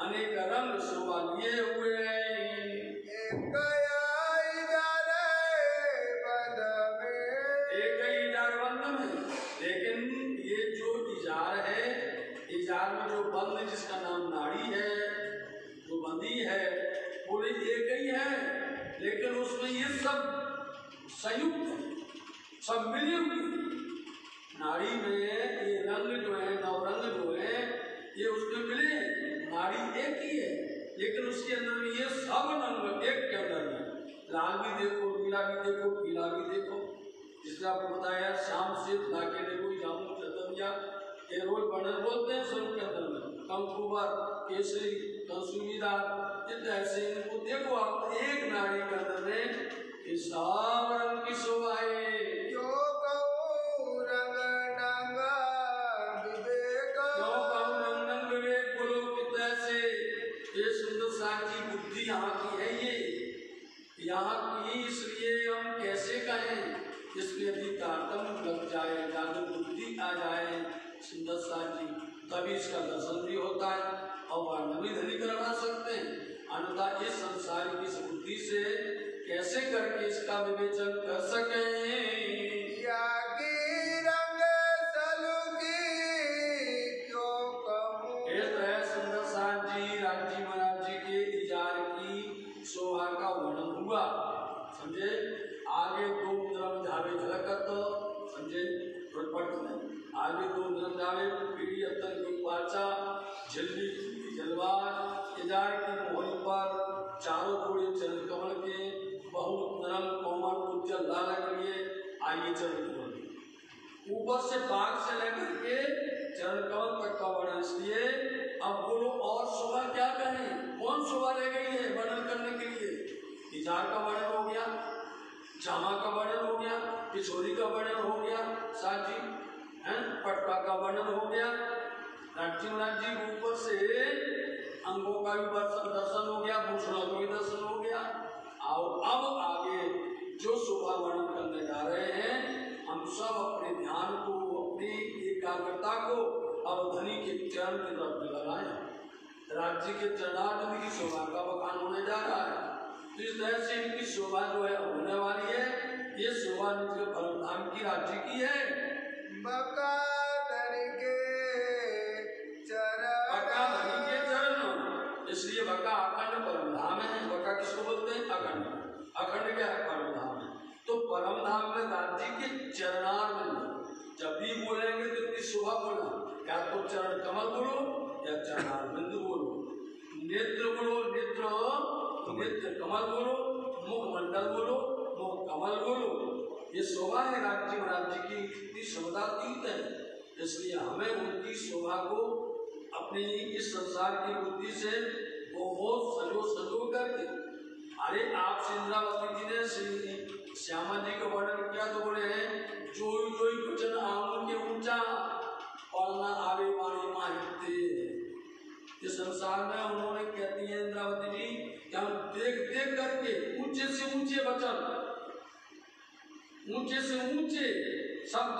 अनेक रंग शोभा लिए हुए। सब संयुक्त है, सब मिली हुई। नाड़ी में ये रंग जो है, नवरंग जो है, ये उसमें मिले। नाड़ी एक ही है, लेकिन उसके अंदर में ये सब रंग एक के अंदर में, लाल भी देखो, नीला भी देखो, पीला भी देखो। जिसने आपको बताया शाम से लाके देखो, जामुन चंदनिया, ये रोज वर्णन बोलते हैं स्वरूप के अंदर में, कंकुबर, केसरी, कंसुमीदार, ऐसे इनको देखो आप एक नाड़ी के अंदर में ये सब रंग की शोभा है। यहाँ की है ये, यहाँ की, इसलिए हम कैसे कहें, इसलिए यदि तारतम्य लग जाए, जागृत बुद्धि आ जाए सुंदर साथ जी, तभी इसका दर्शन भी होता है और वर्णन भी धनी करवा सकते हैं। अन्यथा इस संसार की इस बुद्धि से कैसे करके इसका विवेचन कर सकें। शोभा का वर्णन हुआ, समझे। आगे दो मुद्रम झावे झलकत, समझे, पट में आगे दो मुद्रम झावे पीढ़ी अत्तर की पाचा झिल्ली जलवार इजार की मोहन पर चारों जोड़े चरण कमल के बहुत नरम कोमल उज्जवल लाल करिए। आइए चरण कमल ऊपर से बाग से लेकर के चरण कमल तक का वर्णन, इसलिए अब बोलो और शोभा क्या कहें, कौन शोभा रह गई है वर्णन करने के लिए। इजार का वर्णन हो गया, जामा का वर्णन हो गया, किशोरी का वर्णन हो गया, साजी है, पटका का वर्णन हो गया, राज्य ऊपर से अंगों का भी दर्शन हो गया, भूषणों का भी दर्शन हो गया। और अब आगे जो शोभा वर्णन करने जा रहे हैं, हम सब अपने ध्यान को, अपनी एकाग्रता को अवधनी के चरण की तरफ लगाएं। राज्य के चरणार्थ की शोभा का बखान होने जा रहा है, तो इस तरह से इनकी शोभा जो है होने वाली है। ये शोभा निज परमधाम की राज्य की है। बकाधनी के चरण, इसलिए बका अखंड परमधाम है। बका किसको बोलते हैं? अखंड। अखंड क्या है? परमधाम है। तो परमधाम में राज्य के चरणार्थ, जब भी बोलेंगे तो इनकी शोभा बोलना, या तो चरण कमल बोलो या चरणारविंद बोलो, नेत्र बोलो, नेत्र कमल बोलो, मुख मंडल बोलो, मुख कमल बोलो। ये शोभा है राज्य की शोभातीत है। इसलिए हमें उनकी शोभा को अपनी इस संसार की बुद्धि से बहुत सजो करके, अरे आप इंद्रावती जी ने श्यामा जी का वर्णन किया तो बोले हैं जोई कुचन आंगन के ऊंचा और ना आवे वाणी माहिते। इस संसार में उन्होंने कहती है इंद्रावती जी कि हम देख करके ऊंचे से ऊंचे वचन, ऊंचे से ऊंचे शब्द,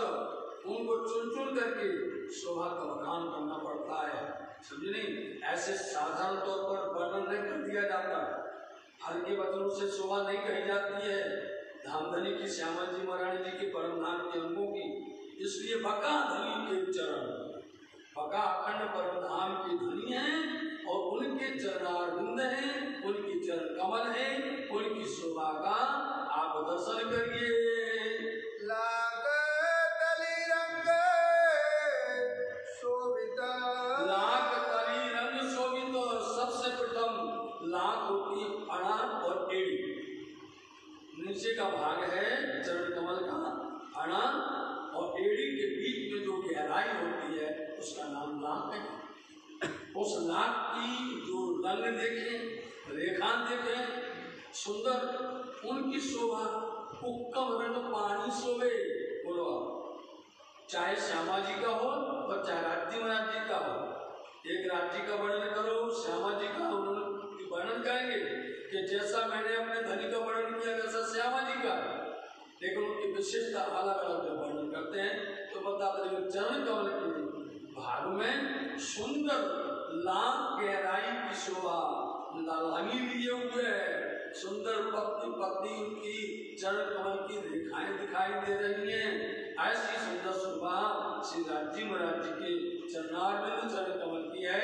उनको चुन करके शोभा का बखान करना पड़ता है, समझे नहीं। ऐसे साधारण तौर पर वर्णन नहीं कर दिया जाता, हल्के वचनों से शोभा नहीं कही जाती है। धामधनी की श्यामा जी महारानी जी के परमधाम के अंगों की, इसलिए बका धनी के चरण, बका अखंड परमधाम की धनी है और उनके चरणारविंद हैं, उनकी चरण कमल है, उनकी शोभा का आप दर्शन करिए। लाख तली रंग शोभित, लाख तली रंग शोभित। सबसे प्रथम लाख होती है अड़ा और एड़ी, नीचे का भाग है चरण कमल का अड़ा, और एड़ी के बीच में जो गहराई होती है उसका नाम लाख है। उस लाख की जो रंग देखें, रेखा देखें सुंदर, उनकी शोभा उत्तम रंग पानी शोभे। बोलो चाहे श्यामा जी का हो और चाहे राज्य महाराज जी का हो। एक राज्य का वर्णन करो, श्यामा जी का वर्णन करेंगे कि जैसा मैंने अपने धनी का वर्णन किया वैसा श्यामा जी का, लेकिन उनकी विशेषता अलग अलग वर्णन करते हैं। तो बताते हैं चरण कमल के भाग में सुंदर लाख गहराई की शोभा, लालनी लिए हुए है, सुंदर पत्ती उनकी चरण कमल की रेखाएं दिखाई दे रही हैं। ऐसी सुंदर शोभा श्री राज्य महाराज जी के चरणारविंद चरण कमल की है।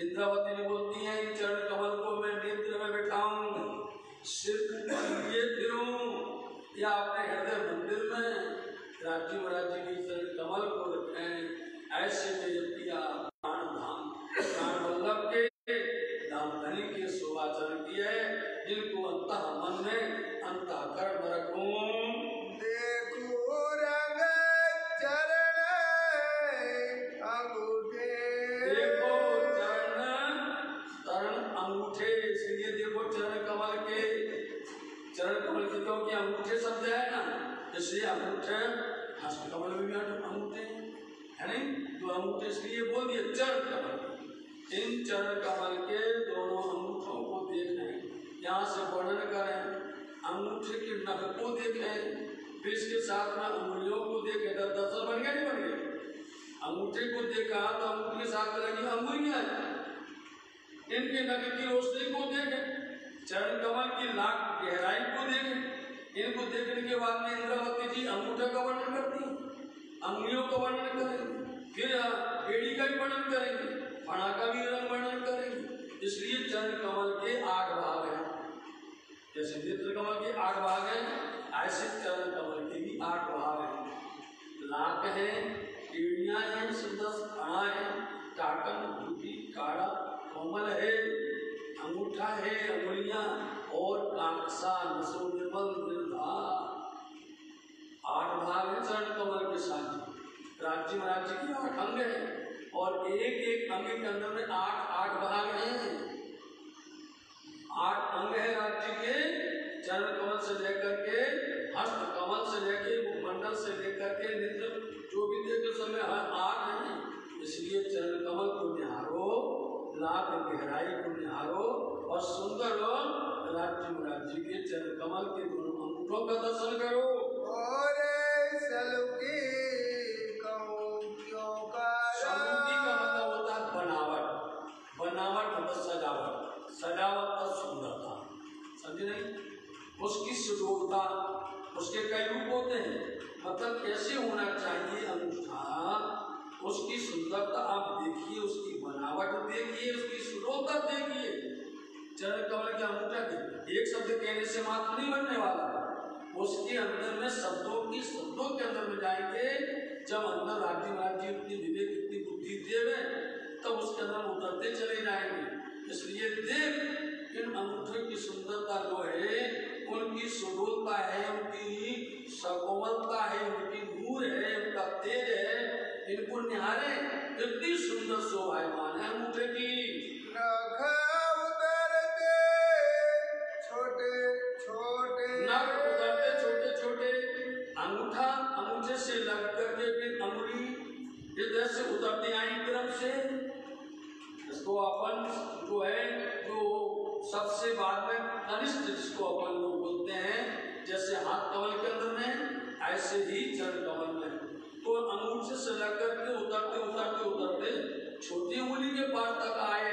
इंद्रावती ने बोलती है चरण कमल को मैं नेत्र में बैठाऊं, सिर ऊपर लिए फिरूं या अपने हृदय मंदिर में राज्य महाराज जी की चरण कमल को रखें। ऐसे में पिया प्राण धाम प्राण वल्लभ के धाम धनी के शोभाचरण किए जिनको अंतः मन में अंतःकरण में रखूं। देखो रंग चरण अंगूठे, देखो चरण अंगूठे, इसलिए देखो चरण कमल के क्योंकि अंगूठे शब्द है ना, इसलिए अंगूठे हस्त कमल में भी अंगूठे है नहीं, तो अंगूठे इसलिए बोल दिए चरण कमल। इन चरण कमल के दोनों अंगूठों को देखें, यहाँ से वर्णन करें, अंगूठे के नख को देखें, फिर इसके साथ में अंगुलियों को देखें। दर्शन बन गया नहीं बन गया? अंगूठे को देखा तो अंगूठे के साथ लगी अंगुलियां, इनके नख की रोशनी को देखें, चरण कमल की लाख गहराई को देखें। इनको देखने के बाद में इंद्रावती जी अंगूठे का वर्णन करती हैं, अंगुलियों का वर्णन करेंगे, फिर एड़ी का भी वर्णन करेंगे, फणा का भी वर्णन करेंगे। इसलिए चरण कमल के 8 भाग हैं, जैसे नेत्र कमल के 8 भाग हैं, ऐसे चरण कमल के भी 8 भाग हैं। लाख है, एड़ियां हैं, सुंदर फणा है, टाकन घूटी काड़ा कोमल है, अंगूठा है, अंगुलियां और कांसा नसो निर्मल निर्धार। 8 भाग है चरण कमल के साथ। राज्य महाराज जी के 8 अंग हैं और एक अंग के अंदर में 8 भाग हैं। 8 अंग है राज्य के, चरण कमल से लेकर के हस्त कमल से लेकर मुखमंडल से लेकर के नेत्र जो भी देखते समय 8 हैं। इसलिए चरण कमल को निहारो, लाख गहराई को निहारो और सुंदर राज्य महाराज जी के चरण कमल के दोनों अंगूठों का दर्शन करो। और सलूकी का मतलब होता है बनावट, बनावट मतलब सजावट, सजावट का सुंदरता, समझे नहीं? उसकी सुडोलता, उसके कई रूप होते हैं, मतलब कैसे होना चाहिए अंगूठा, उसकी सुंदरता आप देखिए, उसकी बनावट देखिए, उसकी सुडोलता देखिए। चरण कमल के अंगूठा के एक शब्द कहने से मात्र नहीं बनने वाला, उसके अंदर में शब्दों के अंदर में जाएंगे। जब अंदर राज्य महाराज जी इतनी विवेक इतनी बुद्धि देवे तब उसके अंदर उतरते चले जाएंगे। इसलिए देख इन अंगूठे की सुंदरता जो है, उनकी सुडोलता है, उनकी सकोमलता है, उनकी नूर है, उनका तेज है, इनको निहारे इतनी सुंदर शोभायमान है अंगूठे की। अंगूठा अंगूठे से लग करके फिर अंगुली इधर से उतरती आई क्रम से, इसको अपन जो है जो सबसे बाद में कनिष्ठ जिसको अपन लोग बोलते हैं, जैसे हाथ कमल के अंदर में ऐसे ही चरण कमल में, तो अंगूठे से लग करके उतरते उतरते उतरते छोटी उंगली के पास तक आए।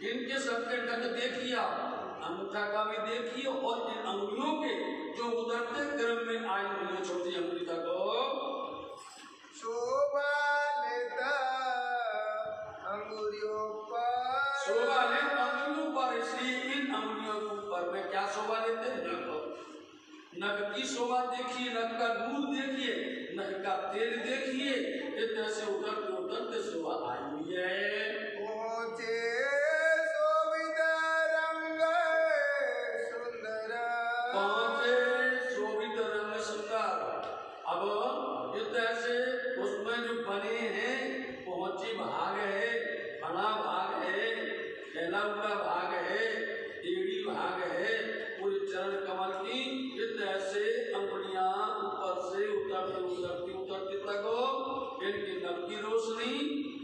इनके सबके नख देखिए, अंगूठा का भी देखिए और इन अंगुलियों के जो उतरते क्रम में आई उंगली छोटी अंगुली तक शोभा लेता अंगुलियों पर, शोभा लेता अंगुलियों पर। इसलिए इन अंगुलियों के ऊपर में क्या शोभा लेते हैं? नख की शोभा देखिए, नख का दूर देखिए, नख का तेल देखिए, इतने से उतरते उतरते शोभा आई हुई है।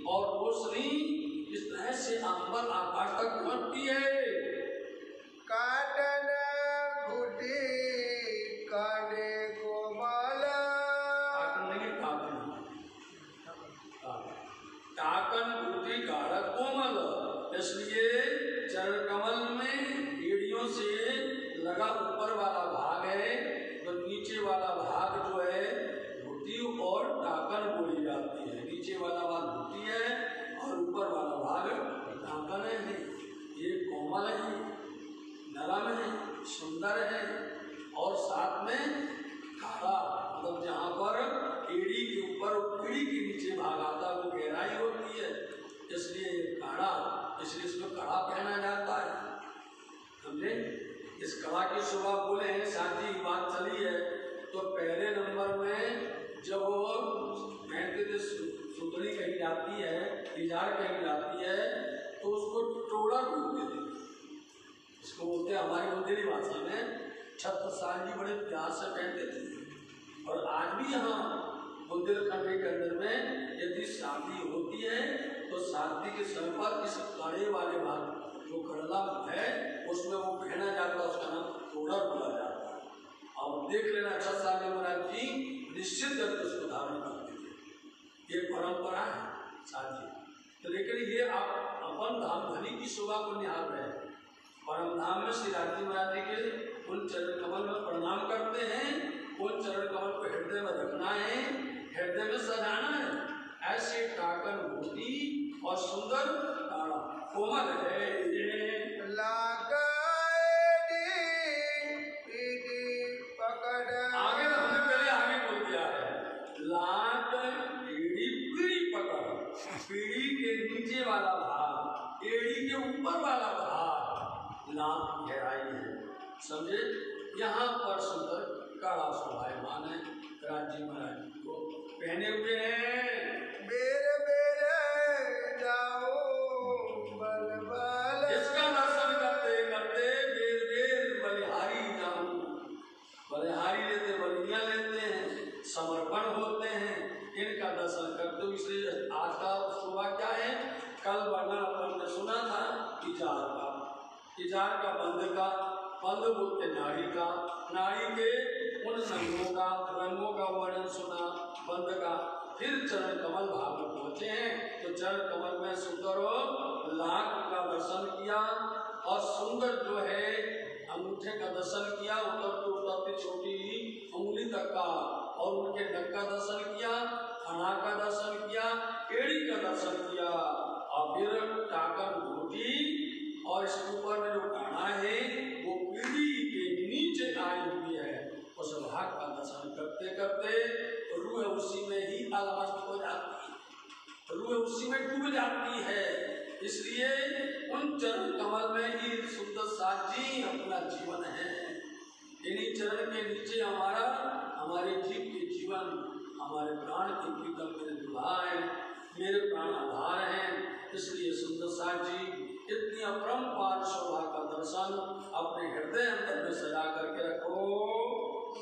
और रोशनी इस तरह से अंबर आकाश तक पहुंचती है। काटन घुटी काटे को माला, टाकन घुटी काड़ा कोमल। इसलिए चरण कमल में एड़ियों से लगा ऊपर वाला भाग है, तो नीचे वाला भाग जो है घुटी और टाकन बोली जाती है। नीचे वाला भाग घुटी है और ऊपर वाला भाग पर एड़ी के ऊपर पीढ़ी के नीचे भाग आता है, वो गहराई होती है, इसलिए काढ़ा, इसलिए इसमें कड़ा पहना जाता है। समझे? इस कड़ा की शोभा बोले हैं, शादी की बात चली है तो पहले नंबर में जब वो पहनते थे सुतड़ी कही जाती है, इजार कही जाती है, तो उसको टोड़ा बोलते थे। इसको बोलते हैं हमारी बुंदेली भाषा में छत्रसाल जी बड़े प्यार से पहनते थे। और आज भी यहाँ बुंदेलखंड के अंदर में यदि शादी होती है तो शादी के समय पर इस कड़े वाले भाग जो कड़ला है उसमें वो पहना जाता है, उसका नाम टोड़ा बोला जाता है। अब देख लेना छत्रसाल महाराज जी निश्चित करके उसको धारण करते थे, ये परंपरा है शादी। तो लेकिन ये आप अपन धाम धनी की शोभा को निहार रहे हैं। परम धाम में श्री राजी महाराज जी के उन चरण कमल में प्रणाम करते हैं, उन चरण कमल को हृदय में रखना है, हृदय में सजाना है। ऐसे काकन मोती और सुंदर कोमल है आगे तो हमने पहले आगे बोल दिया है, लाट एड़ी पीढ़ी पकड़, पीढ़ी के नीचे वाला भाग, एड़ी के ऊपर वाला भाग लाट गहराई है। समझे? यहाँ पर सुंदर काड़ा शोभायमान है, राज्य महाराज को पहने हुए हैं। बेरे बेरे जाओ बल बल, इसका दर्शन करते करते बेर बेर बलिहारी जाऊं, बलिहारी लेते, बलियां लेते हैं, समर्पण होते हैं, इनका दर्शन करते हुए। इसलिए आज का शोभा क्या है? कल वर्णन अपन ने सुना था इजार का, इजार का बंद बोलते नाड़ी का, नाड़ी के उन रंगों का वर्णन सुना, बंद का। फिर चरण कमल भाग में पहुंचे हैं तो चरण कमल में सुंदर लाख का दर्शन किया और सुंदर जो है अंगूठे का दर्शन किया, उतरते छोटी उंगली तक का, और उनके नक का दर्शन किया, फना का दर्शन किया, एड़ी का दर्शन किया, और फिर टाकन घोटी और इसके ऊपर में जो काढ़ा है वो पीढ़ी के नीचे आई हुई है, उस भाग का दर्शन करते करते रूह उसी में ही अलमस्त हो जाती है, रूह उसी में डूब जाती है। इसलिए उन चरण कमल में ही सुंदर साजी अपना जीवन है। इन्हीं चरण के नीचे हमारे जीव के जीवन, हमारे प्राण के प्रीतम मेरे दुल्हा है, मेरे प्राण आधार हैं। इसलिए सुंदर साजी इतनी अपरंपार शोभा का दर्शन अपने हृदय अंदर में सजा करके रखो।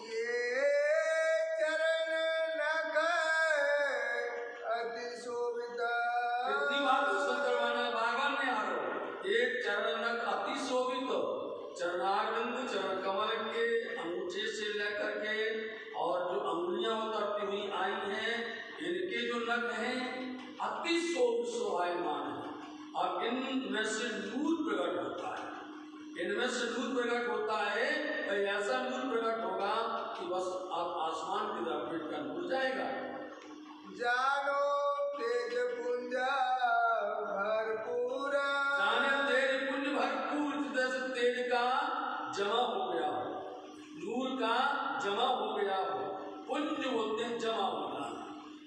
ये चरण नख अति शोभिता, कितनी बार दर्शन करवाना बारबार में आ रहा। एक चरण नख अति शोभित, चरणारविंद चरण कमल के अंगूठे से लेकर के और जो अंगुलियां उतरती हुई आई हैं, इनके जो नख हैं अति शोभायमान है। और इनमें से नूर प्रकट होता है, इनमें से नूर प्रकट होता है, तो ऐसा नूर प्रकट होगा कि बस आप आसमान की तरफ बैठ कर नूर जाएगा। जानो तेज पुंजा भरपूरा, जाने तेज पुंज भरपूर, जैसे तेज का जमा हो गया हो, नूर का जमा हो गया हो, पुंज बोलते हैं जमा होना,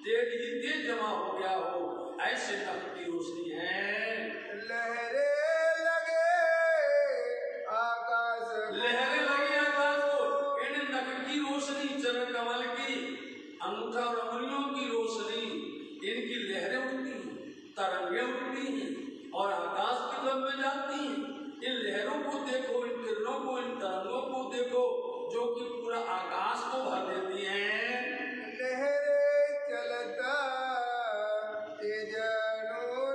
तेज ही तेज जमा हो गया हो, ऐसे नख की रोशनी है। लहरे लगे आकाश, लहरे लगे आकाश को, इन नख की रोशनी, चरण कमल की, अंगूठा और अंगुलियों की रोशनी, इनकी लहरें उठती हैं, तरंगे उठती हैं और आकाश की तरफ में जाती हैं। इन लहरों को देखो, इन किरणों को, इन तरंगों को देखो जो कि पूरा आकाश को भर देती हैं। लहरे चलता तेज नूर,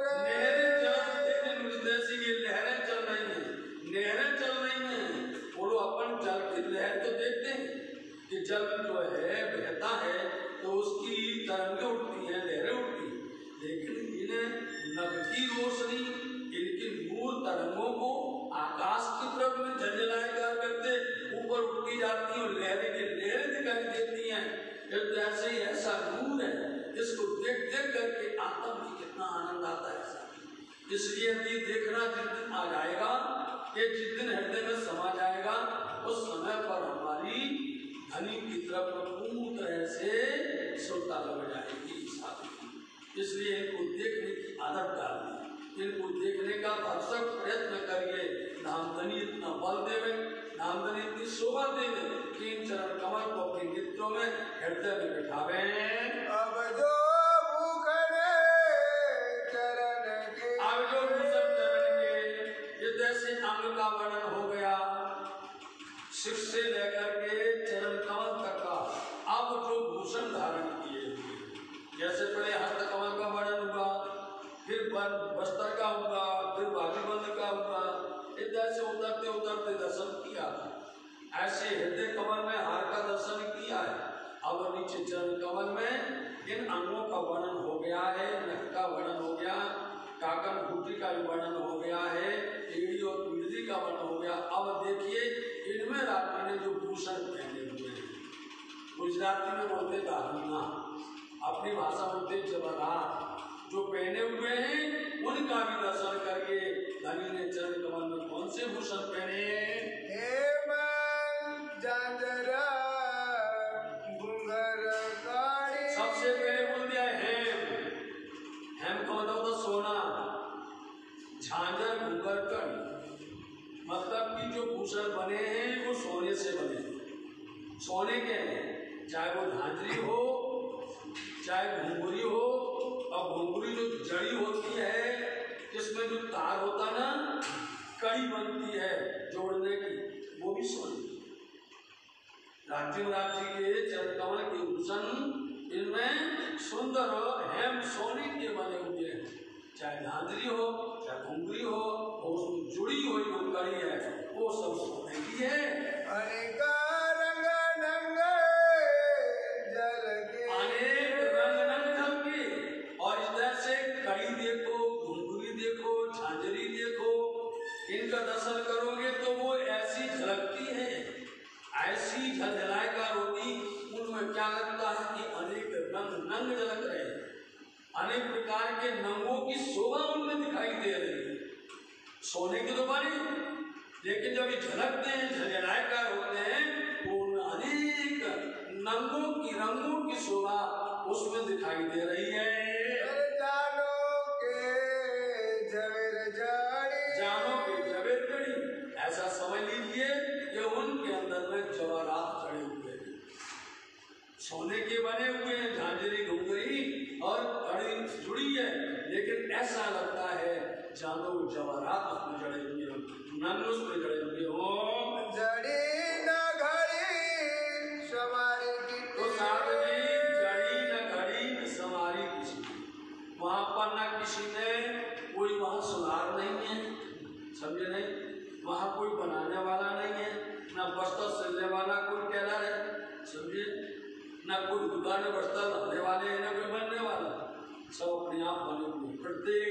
जैसी ये लहरें चल रही हैं, लहरें चल रही हैं। बोलो अपन जल की लहर तो देखते हैं कि जल जो है बहता है तो उसकी तरंगें उठती हैं, लहरें उठती हैं, लेकिन इन्हें नभ की रोशनी, इनकी नूर तरंगों को आकाश की तरफ में झंझनाया करते ऊपर उठती जाती हैं और लहरें की लहरें दिखाई देती हैं। जैसे ही ऐसा नूर है, इसको देख देख करके आत्मा में कितना आनंद आता है। इसलिए ये देखना जिस दिन आ जाएगा, ये जिस दिन हृदय में समा जाएगा, उस समय पर हमारी धनी की तरफ पूर्ण तरह से इसलिए इनको देखने की आदत डालिए, इनको देखने का भरसक प्रयत्न करिए। नामधनी इतना बल देवे, नामधनी इतनी शोभा देवे कि इन चरण कमल को अपने नेत्रों में हृदय में बिठावे। अब जो भूखने चरण के, अब जो भूषण चरण के, ये जैसे अंग का वर्णन हो गया सिर से लेकर के चरण कमल तक का। अब जो भूषण धारण किए हुए, जैसे पहले हस्त कमल का वर्णन हुआ, फिर वस्त्र का हुआ, फिर बाजूबंद का हुआ, जैसे उतरते उतरते दर्शन किया, ऐसे हृदय कमल में हार का दर्शन किया है। अब नीचे चरण कमल में इन अंगों का वर्णन हो गया है, नख का वर्णन हो गया, काकन घुटी का भी वर्णन हो गया है, एड़ी और पीढ़ी का वर्णन हो गया। अब देखिए इनमें रात्रि ने जो भूषण पहने हुए हैं, गुजराती में बोलते दारूना, अपनी भाषा बोलते जवाहरात, जो पहने हुए हैं उनका भी दर्शन करके धनी ने चरण कमल में कौन से भूषण पहने? हेमंत झांझरा घुंघर काड़ी। सबसे पहले बोल दिया हेम, हेम का मतलब होता सोना, झांझर घुंघर कड़ी, मतलब कि जो भूषण बने हैं वो सोने से बने हैं। सोने के हैं, चाहे वो झांझरी हो चाहे घुंघरी हो, और घुंघरी जो जड़ी होती है जिसमें जो तार होता ना, कड़ी बनती है जोड़ने की, वो भी सोने की। राज्य के चरण कमल के भूषण इनमें सुंदर हेम सोने के बने हुए हैं, चाहे झांझरी हो चाहे घुंघरी हो, उसमें जुड़ी हुई जो कड़ी है वो सब सोने की है। अनेक रंग नंगे जल के, अनेक रंग ढंगे, और इस तरह से कड़ी देखो, घुंघरी देखो, झांझरी देखो, इनका दर्शन करोगे तो वो ऐसी झलकती है, ऐसी झलझलाएगा रोटी, उनमें क्या लगता है कि अनेक रंग नंग झलक रहे हैं, अनेक प्रकार के नंगों की शोभा उनमें दिखाई दे रही है। सोने के तो बने, लेकिन जब ये झलकते हैं, झलझलाएगा होते हैं, तो उनमें अनेक नंगों की रंगों की शोभा उसमें दिखाई दे रही है। जानो के झवेर जड़ी, जानो के झवेर जड़ी, ऐसा समझ लीजिए कि उनके अंदर में जवाहरात चढ़े हुए हैं, सोने के बने हुए हैं, झांझरी घुंघरी और कड़ी जुड़ी है, लेकिन ऐसा लगता है जानो जवाहरात उसमें जड़े हुए हो, नंग उसमें जड़े हुए हो। जड़ी न घड़ी समारी की, तो साधवी जड़ी न घड़ी न समारी किसी की, वहां पर न किसी ने कोई वहां सुनार नहीं है, समझे नहीं, वहां कोई बनाने वाला नहीं है, न वस्त्र सिलने वाला कोई टेलर है, समझे, न कोई दुकान में वस्त्र लाने वाले हैं, न कोई बनने वाला, सब अपने आप बने हुए, प्रत्येक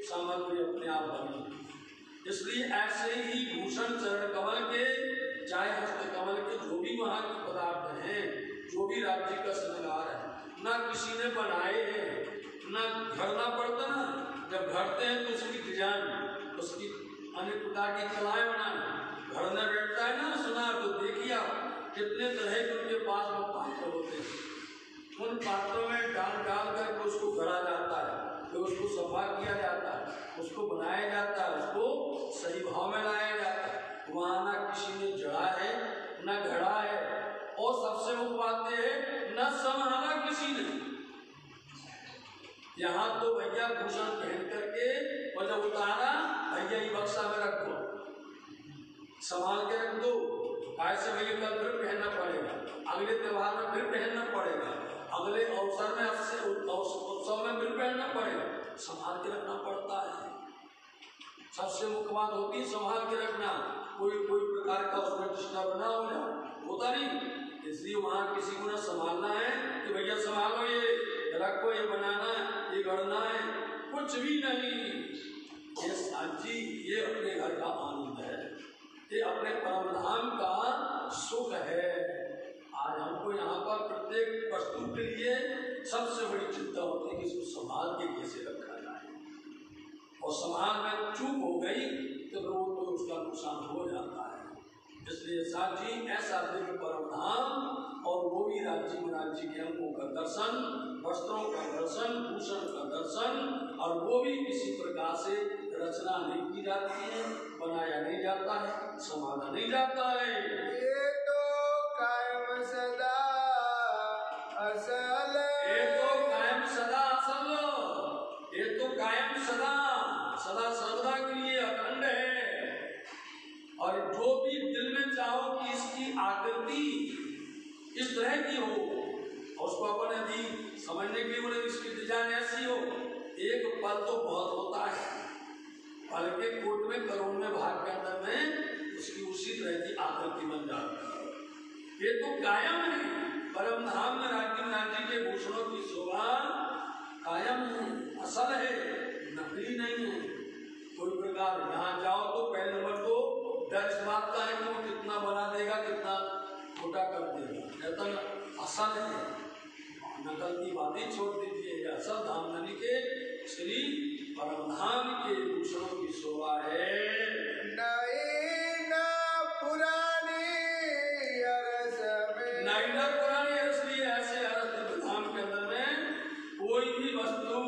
सामग्री अपने आप बनी। इसलिए ऐसे ही भूषण चरण कमल के, चाहे हस्त कमल के, जो भी वहाँ के पदार्थ हैं, जो भी राज्य का श्रृंगार है, न किसी ने बनाए हैं, न घड़ना पड़ता ना, जब घड़ते हैं तो उसकी डिजाइन, उसकी अनेक प्रकार की कलाएं बनाना, घड़ने बैठता है ना सुनार, तो देखिए आप कितने तरह के उनके पास में पात्र होते हैं, उन पात्रों में डाल डाल करके उसको गढ़ा जाता है, फिर उसको सफा किया जाता है, उसको बनाया जाता है, उसको सही भाव में लाया जाता है। वहाँ ना किसी ने जड़ा है न घड़ा है, और सबसे मुख्य बात है न संभाला किसी ने। यहाँ तो भैया भूषण पहन करके और जब उतारा भैया ये बक्सा में रख दो, संभाल के रख दो, ऐसे भैया कल फिर पहनना पड़ेगा, अगले त्योहार में फिर पहनना पड़ेगा, अगले अवसर में उत्सव में फिर पहनना पड़ेगा, संभाल के रखना पड़ता है। सबसे मुख्य बात होती है संभाल के रखना, कोई प्रकार का उसमें डिस्टर्ब ना हो जाए, होता नहीं। इसलिए वहाँ किसी को ना संभालना है कि भैया संभालो, ये रखो, ये बनाना है, ये गढ़ना है, कुछ भी नहीं। ये साची, ये अपने घर का आनंद है, ये अपने परम धाम का सुख है। आज हमको यहाँ पर प्रत्येक वस्तु के लिए सबसे बड़ी चिंता होती है कि इसको संभाल के कैसे रखा जाए, और संभाल में चूक हो गई तो रोज तो उसका नुकसान हो जाता है। इसलिए साची ऐसा दिव्य परम धाम, और वो भी राज्य में राज्य के अंगों का दर्शन, वस्त्रों का दर्शन, भूषण का दर्शन, और वो भी किसी प्रकार से रचना नहीं की जाती है, बनाया नहीं जाता है, समाना नहीं जाता है। ये तो कायम सदा असल, ये तो कायम सदा असल, ये तो कायम सदा सदा सर्वदा के लिए अखंड है। और जो भी दिल में चाहो कि इसकी आकृति इस तरह की हो, और उसको अपन यदि समझने के लिए बोले इसकी डिजाइन ऐसी हो, एक पल तो बहुत होता है, पल के कोट में करोड़ में भाग के अंदर में उसकी उसी तरह की आकृति बन जाती है। ये तो कायम है, परम धाम में राज्य के भूषणों की शोभा कायम है, असल है, नकली नहीं है। कोई प्रकार यहाँ जाओ तो पहले नंबर तो डर इस बात का है कि वो कितना बना देगा, कितना छोटा कर देगा, कहता ना असल है, नकल की बातें छोड़ दीजिए। असल धाम यानी के श्री परमधाम के भूषणों की शोभा है। नई ना पुरानी अरस में, नई ना पुरानी अरस लिए ऐसे अरस धाम के अंदर में कोई भी वस्तु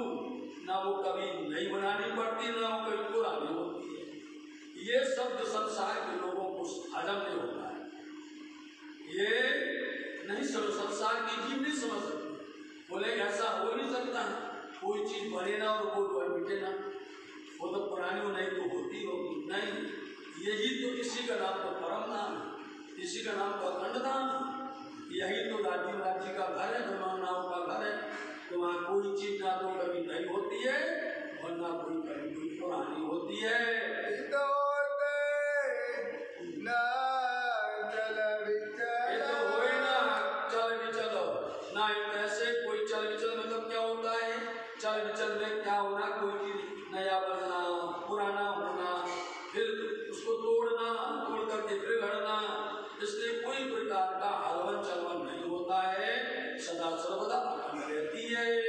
ना वो कभी नई बनानी पड़ती, ना वो कभी पुरानी होती है। ये शब्द संसार के लोगों को हजम नहीं होता है, ये नहीं संसार की जीव नहीं समझ सकती। बोले ऐसा हो नहीं सकता है, कोई चीज बने ना और वो मिटे ना, वो तो पुरानी हो नहीं तो होती होगी नहीं। यही तो इसी का नाम तो परम धाम है, इसी का नाम तो अखंड धाम है। यही तो राज्य का घर है, ब्रह्मांडाओं का घर है। तो वहाँ कोई चीज ना तो कभी नई होती है और ना कोई कभी पुरानी होती है। ना चल विचल, ये तो होए ना चल विचल, ना ऐसे कोई चल विचल मतलब क्या होता है? चल विचल में क्या होना, कोई चीज नया बनना, पुराना होना, फिर उसको तोड़ना, तोड़ करके फिर गढ़ना, इसलिए कोई प्रकार का हलवन चलवन नहीं होता है, सदा सर्वदा अखंड रहती है।